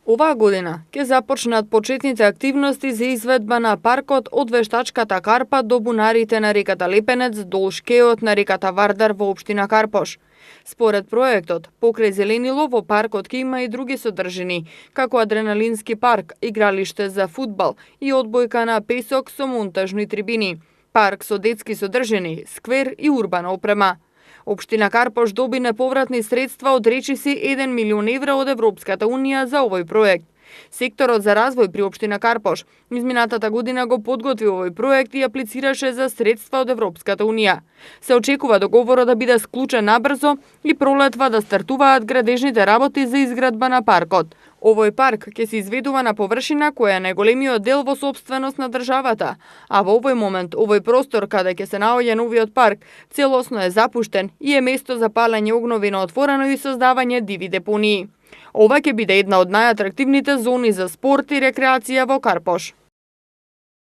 Оваа година ќе започнат почетните активности за изведба на паркот од вештачката Карпа до бунарите на реката Лепенец до ушкеот на реката Вардар во општина Карпош. Според проектот, покрај зеленило во паркот ќе има и други содржини, како адреналински парк, игралиште за фудбал и одбојка на песок со монтажни трибини, парк со детски содржини, сквер и урбана опрема. Општина Карпош доби неповратни средства од речиси 1 милион евра од Европската унија за овој проект. Секторот за развој при општина Карпош изминатата година го подготви овој проект и аплицираше за средства од Европската унија. Се очекува договорот да биде склучен набрзо и пролетва да стартуваат градежните работи за изградба на паркот. Овој парк ќе се изведува на површина која е најголемиот дел во сопственост на државата, а во овој момент овој простор каде ќе се наоѓа новиот парк целосно е запуштен и е место за палење огнови на отворено и создавање диви депонии. Ова ќе биде една од најатрактивните зони за спорт и рекреација во Карпош.